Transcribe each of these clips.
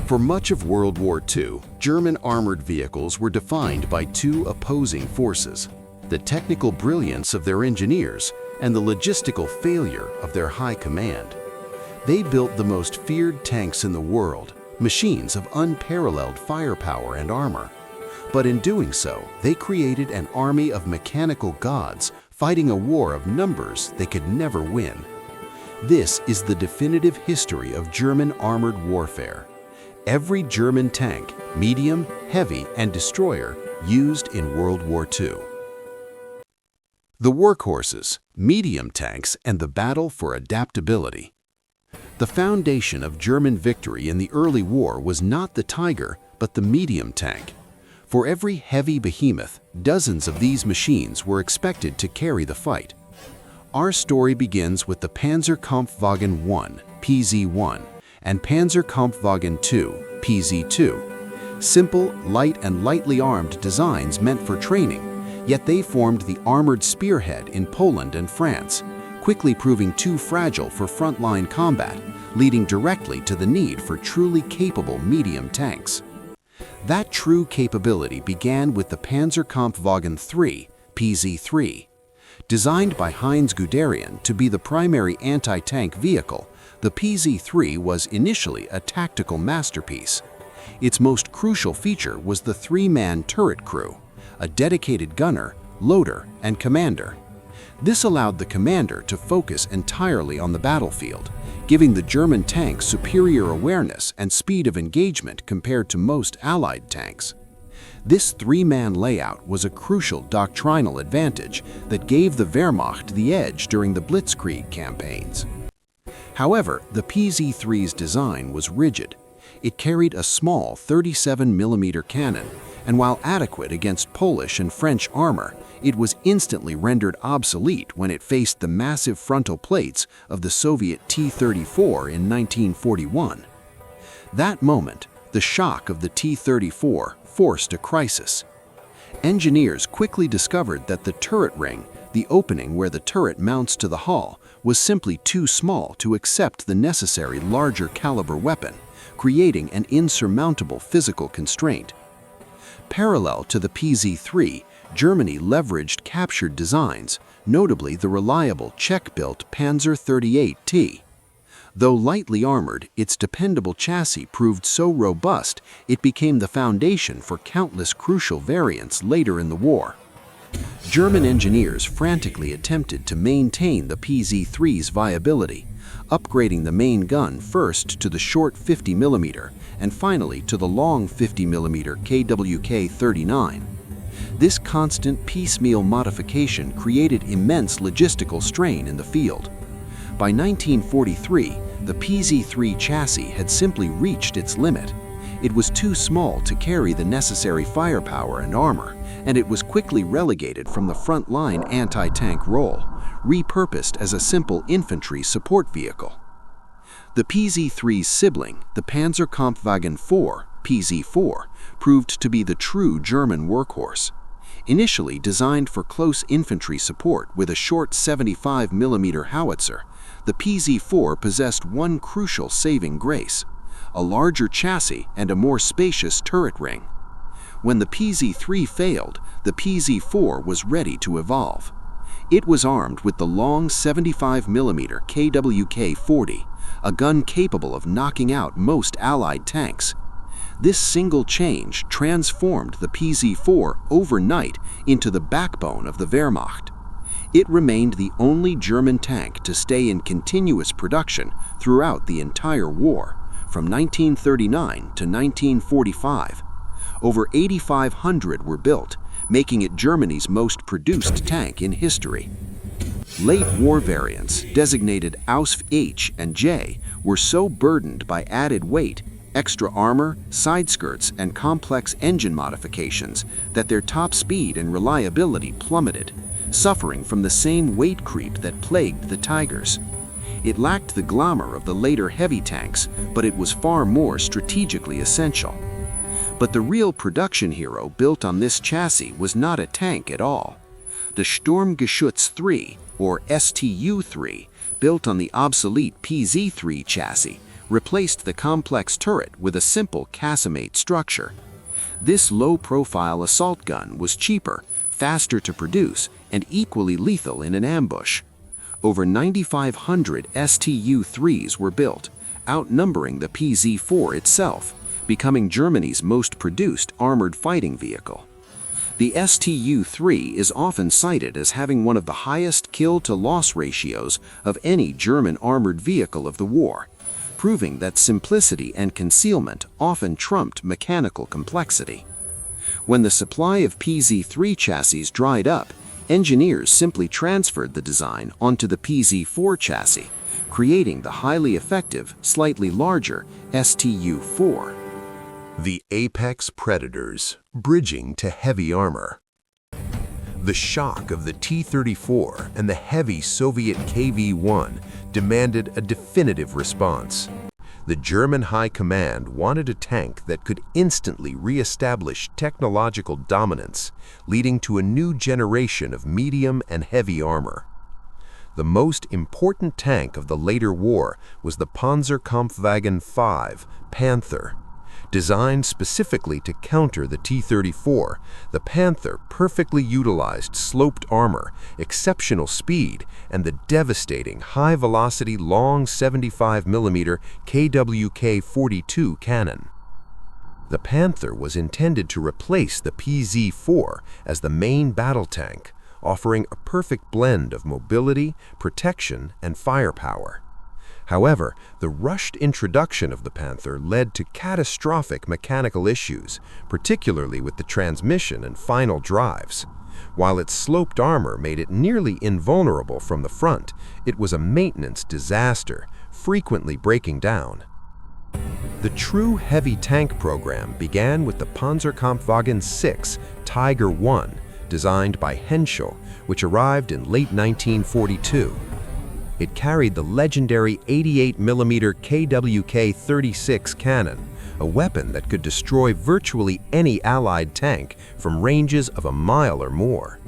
For much of World War II, German armored vehicles were defined by two opposing forces: the technical brilliance of their engineers and the logistical failure of their high command. They built the most feared tanks in the world, machines of unparalleled firepower and armor. But in doing so, they created an army of mechanical gods fighting a war of numbers they could never win. This is the definitive history of German armored warfare. Every German tank, medium, heavy, and destroyer used in World War II. The Workhorses, medium tanks, and the battle for adaptability. The foundation of German victory in the early war was not the Tiger, but the medium tank. For every heavy behemoth, dozens of these machines were expected to carry the fight. Our story begins with the Panzerkampfwagen I, PZ-1, and Panzerkampfwagen II, PZ-2. Simple, light, and lightly armed designs meant for training, yet they formed the armored spearhead in Poland and France, quickly proving too fragile for frontline combat, leading directly to the need for truly capable medium tanks. That true capability began with the Panzerkampfwagen III, PZ-3. Designed by Heinz Guderian to be the primary anti-tank vehicle, the PZ-3 was initially a tactical masterpiece. Its most crucial feature was the three-man turret crew, a dedicated gunner, loader, and commander. This allowed the commander to focus entirely on the battlefield, giving the German tank superior awareness and speed of engagement compared to most Allied tanks. This three-man layout was a crucial doctrinal advantage that gave the Wehrmacht the edge during the Blitzkrieg campaigns. However, the PZ-3's design was rigid. It carried a small 37mm cannon, and while adequate against Polish and French armor, it was instantly rendered obsolete when it faced the massive frontal plates of the Soviet T-34 in 1941. That moment, the shock of the T-34 forced a crisis. Engineers quickly discovered that the turret ring, the opening where the turret mounts to the hull, was simply too small to accept the necessary larger caliber weapon, creating an insurmountable physical constraint. Parallel to the PZ-3, Germany leveraged captured designs, notably the reliable Czech-built Panzer XXXVIII-T. Though lightly armored, its dependable chassis proved so robust it became the foundation for countless crucial variants later in the war. German engineers frantically attempted to maintain the PZ-3's viability, upgrading the main gun first to the short 50mm and finally to the long 50mm KWK-39. This constant piecemeal modification created immense logistical strain in the field. By 1943, the PZ-3 chassis had simply reached its limit. It was too small to carry the necessary firepower and armor, and it was quickly relegated from the front-line anti-tank role, repurposed as a simple infantry support vehicle. The PZ-3's sibling, the Panzerkampfwagen IV, PZ-4, proved to be the true German workhorse. Initially designed for close infantry support with a short 75mm howitzer, the PZ-4 possessed one crucial saving grace: a larger chassis and a more spacious turret ring. When the PZ-3 failed, the PZ-4 was ready to evolve. It was armed with the long 75mm KWK-40, a gun capable of knocking out most Allied tanks. This single change transformed the PZ-4 overnight into the backbone of the Wehrmacht. It remained the only German tank to stay in continuous production throughout the entire war, from 1939 to 1945. Over 8,500 were built, making it Germany's most produced tank in history. Late war variants, designated Ausf H and J, were so burdened by added weight, extra armor, side skirts, and complex engine modifications that their top speed and reliability plummeted, suffering from the same weight creep that plagued the Tigers. It lacked the glamour of the later heavy tanks, but it was far more strategically essential. But the real production hero built on this chassis was not a tank at all. The Sturmgeschütz III, or StuG III, built on the obsolete PZ-3 chassis, replaced the complex turret with a simple casemate structure. This low-profile assault gun was cheaper, faster to produce, and equally lethal in an ambush. Over 9,500 StuG-IIIs were built, outnumbering the PZ-IV itself, becoming Germany's most produced armored fighting vehicle. The StuG-III is often cited as having one of the highest kill-to-loss ratios of any German armored vehicle of the war, proving that simplicity and concealment often trumped mechanical complexity. When the supply of PZ-III chassis dried up, engineers simply transferred the design onto the PZ-IV chassis, creating the highly effective, slightly larger StuG-IV. The apex predators, bridging to heavy armor. The shock of the T-34 and the heavy Soviet KV-1 demanded a definitive response. The German High Command wanted a tank that could instantly re-establish technological dominance, leading to a new generation of medium and heavy armor. The most important tank of the later war was the Panzerkampfwagen V, Panther. Designed specifically to counter the T-34, the Panther perfectly utilized sloped armor, exceptional speed, and the devastating high-velocity long 75mm KWK-42 cannon. The Panther was intended to replace the PZ-IV as the main battle tank, offering a perfect blend of mobility, protection, and firepower. However, the rushed introduction of the Panther led to catastrophic mechanical issues, particularly with the transmission and final drives. While its sloped armor made it nearly invulnerable from the front, it was a maintenance disaster, frequently breaking down. The true heavy tank program began with the Panzerkampfwagen VI Tiger I, designed by Henschel, which arrived in late 1942. It carried the legendary 88mm KWK-36 cannon, a weapon that could destroy virtually any Allied tank from ranges of a mile or more.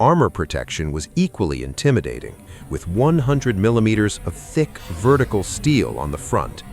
Armor protection was equally intimidating, with 100mm of thick vertical steel on the front.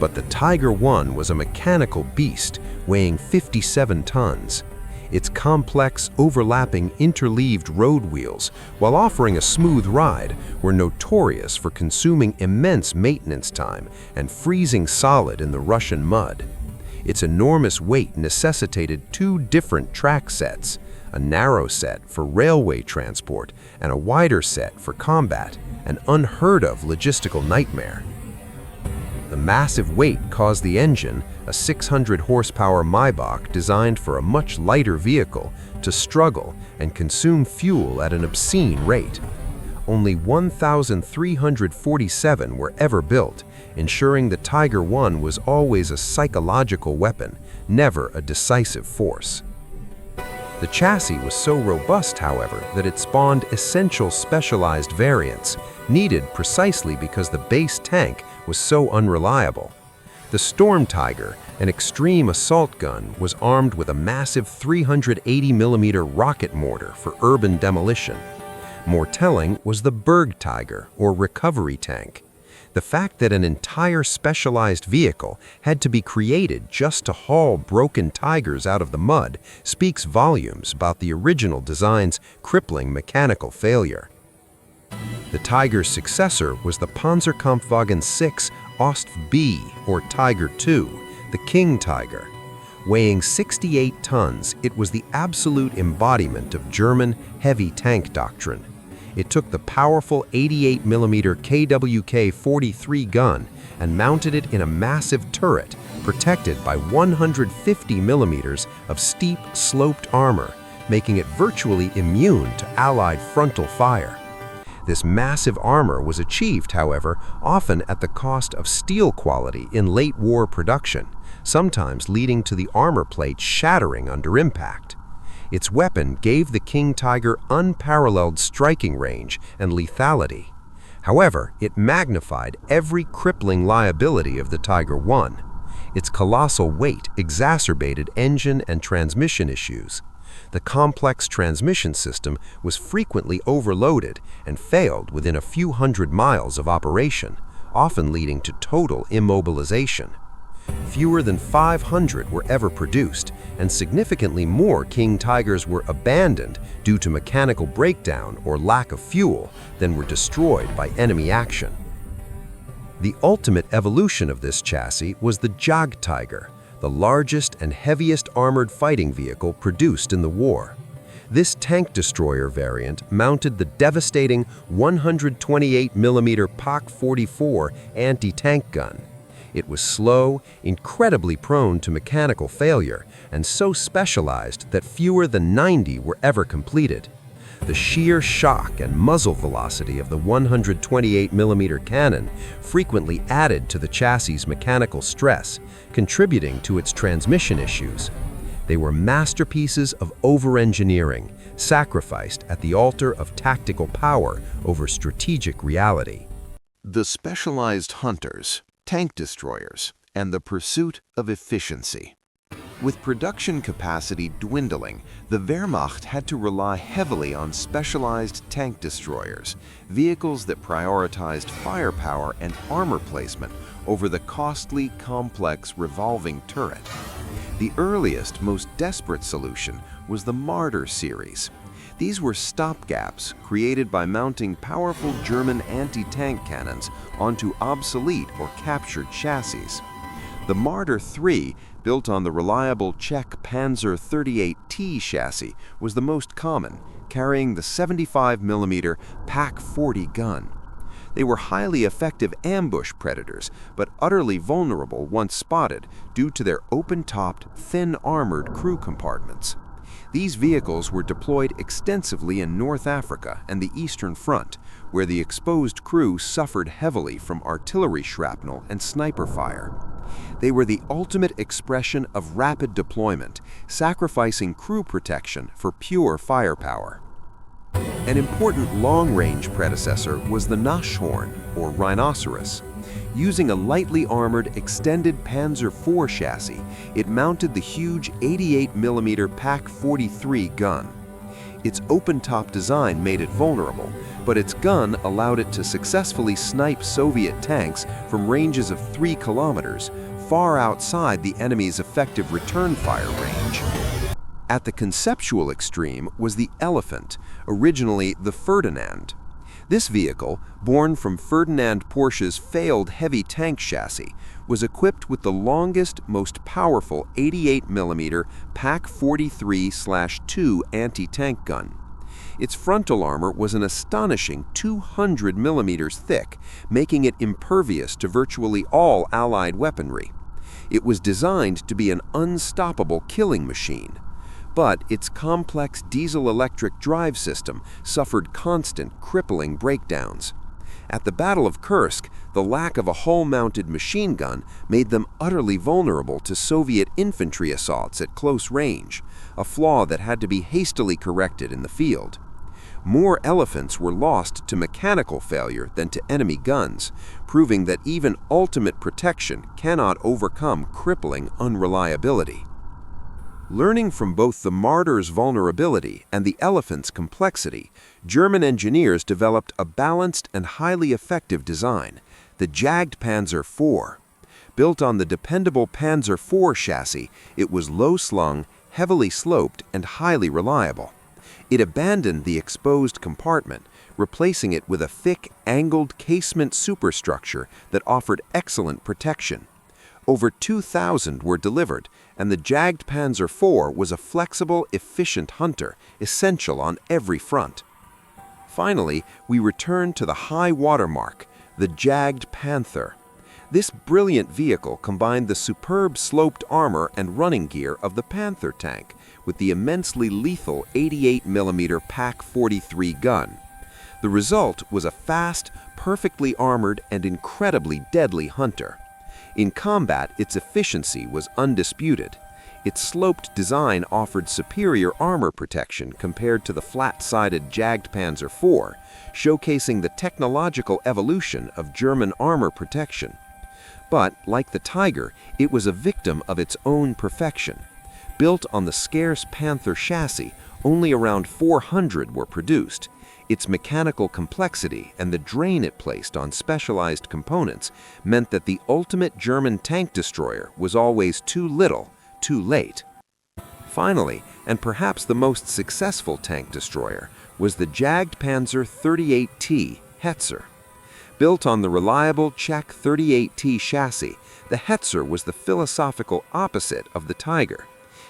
But the Tiger I was a mechanical beast, weighing 57 tons. Its complex, overlapping, interleaved road wheels, while offering a smooth ride, were notorious for consuming immense maintenance time and freezing solid in the Russian mud. Its enormous weight necessitated two different track sets, a narrow set for railway transport and a wider set for combat, an unheard-of logistical nightmare. The massive weight caused the engine, a 600-horsepower Maybach designed for a much lighter vehicle, to struggle and consume fuel at an obscene rate. Only 1,347 were ever built, ensuring the Tiger I was always a psychological weapon, never a decisive force. The chassis was so robust, however, that it spawned essential specialized variants, needed precisely because the base tank was so unreliable. The Storm Tiger, an extreme assault gun, was armed with a massive 380mm rocket mortar for urban demolition. More telling was the Berg Tiger, or recovery tank. The fact that an entire specialized vehicle had to be created just to haul broken Tigers out of the mud speaks volumes about the original design's crippling mechanical failure. The Tiger's successor was the Panzerkampfwagen VI Ost B, or Tiger II, the King Tiger. Weighing 68 tons, it was the absolute embodiment of German heavy tank doctrine. It took the powerful 88mm KWK-43 gun and mounted it in a massive turret protected by 150mm of steep, sloped armor, making it virtually immune to Allied frontal fire. This massive armor was achieved, however, often at the cost of steel quality in late war production, sometimes leading to the armor plate shattering under impact. Its weapon gave the King Tiger unparalleled striking range and lethality. However, it magnified every crippling liability of the Tiger I. Its colossal weight exacerbated engine and transmission issues. The complex transmission system was frequently overloaded and failed within a few hundred miles of operation, often leading to total immobilization. Fewer than 500 were ever produced, and significantly more King Tigers were abandoned due to mechanical breakdown or lack of fuel than were destroyed by enemy action. The ultimate evolution of this chassis was the Jagdtiger, the largest and heaviest armored fighting vehicle produced in the war. This tank destroyer variant mounted the devastating 128mm Panzer 44 anti-tank gun. It was slow, incredibly prone to mechanical failure, and so specialized that fewer than 90 were ever completed. The sheer shock and muzzle velocity of the 128mm cannon frequently added to the chassis' mechanical stress, contributing to its transmission issues. They were masterpieces of over-engineering, sacrificed at the altar of tactical power over strategic reality. The specialized hunters, tank destroyers, and the pursuit of efficiency. With production capacity dwindling, the Wehrmacht had to rely heavily on specialized tank destroyers, vehicles that prioritized firepower and armor placement over the costly, complex revolving turret. The earliest, most desperate solution was the Marder series. These were stopgaps created by mounting powerful German anti-tank cannons onto obsolete or captured chassis. The Panzer III, built on the reliable Czech Panzer 38T chassis, was the most common, carrying the 75mm Panzer 40 gun. They were highly effective ambush predators, but utterly vulnerable once spotted due to their open-topped, thin-armored crew compartments. These vehicles were deployed extensively in North Africa and the Eastern Front, where the exposed crew suffered heavily from artillery shrapnel and sniper fire. They were the ultimate expression of rapid deployment, sacrificing crew protection for pure firepower. An important long-range predecessor was the Nashorn, or rhinoceros. Using a lightly armored extended Panzer IV chassis, it mounted the huge 88mm Panzer 43 gun. Its open-top design made it vulnerable, but its gun allowed it to successfully snipe Soviet tanks from ranges of 3 kilometers, far outside the enemy's effective return fire range. At the conceptual extreme was the Elephant, originally the Ferdinand. This vehicle, born from Ferdinand Porsche's failed heavy tank chassis, was equipped with the longest, most powerful 88mm Panzer 43/2 anti-tank gun. Its frontal armor was an astonishing 200mm thick, making it impervious to virtually all Allied weaponry. It was designed to be an unstoppable killing machine. But its complex diesel-electric drive system suffered constant, crippling breakdowns. At the Battle of Kursk, the lack of a hull-mounted machine gun made them utterly vulnerable to Soviet infantry assaults at close range, a flaw that had to be hastily corrected in the field. More Elephants were lost to mechanical failure than to enemy guns, proving that even ultimate protection cannot overcome crippling unreliability. Learning from both the Marder's vulnerability and the Elephant's complexity, German engineers developed a balanced and highly effective design, the Jagdpanzer IV. Built on the dependable Panzer IV chassis, it was low-slung, heavily sloped, and highly reliable. It abandoned the exposed compartment, replacing it with a thick, angled casement superstructure that offered excellent protection. Over 2,000 were delivered, and the Jagdpanzer IV was a flexible, efficient hunter, essential on every front. Finally, we return to the high watermark, the Jagdpanther. This brilliant vehicle combined the superb sloped armor and running gear of the Panther tank with the immensely lethal 88mm Panzer 43 gun. The result was a fast, perfectly armored, and incredibly deadly hunter. In combat, its efficiency was undisputed. Its sloped design offered superior armor protection compared to the flat-sided Jagdpanzer IV, showcasing the technological evolution of German armor protection. But, like the Tiger, it was a victim of its own perfection. Built on the scarce Panther chassis, only around 400 were produced. Its mechanical complexity and the drain it placed on specialized components meant that the ultimate German tank destroyer was always too little, too late. Finally, and perhaps the most successful tank destroyer, was the Jagdpanzer 38T Hetzer. Built on the reliable Czech 38T chassis, the Hetzer was the philosophical opposite of the Tiger.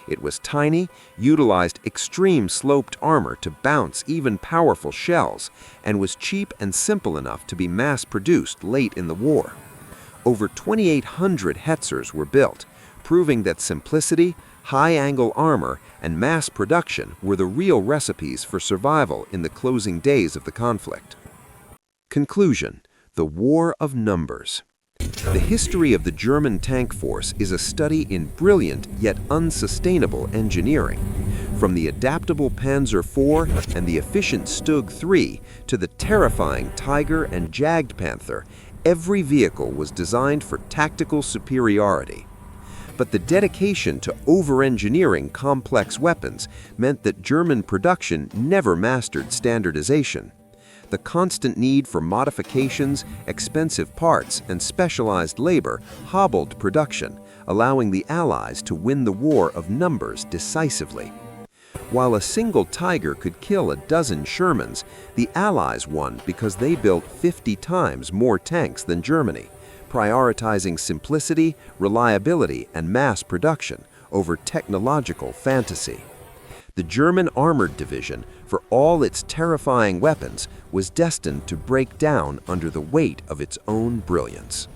It was tiny, utilized extreme sloped armor to bounce even powerful shells, and was cheap and simple enough to be mass-produced late in the war. Over 2,800 Hetzers were built, proving that simplicity, high-angle armor, and mass production were the real recipes for survival in the closing days of the conflict. Conclusion: the War of Numbers. The history of the German tank force is a study in brilliant yet unsustainable engineering. From the adaptable Panzer IV and the efficient StuG III to the terrifying Tiger and Jagdpanther, every vehicle was designed for tactical superiority. But the dedication to over-engineering complex weapons meant that German production never mastered standardization. The constant need for modifications, expensive parts, and specialized labor hobbled production, allowing the Allies to win the war of numbers decisively. While a single Tiger could kill a dozen Shermans, the Allies won because they built 50 times more tanks than Germany, prioritizing simplicity, reliability, and mass production over technological fantasy. The German Armored Division, for all its terrifying weapons, was destined to break down under the weight of its own brilliance.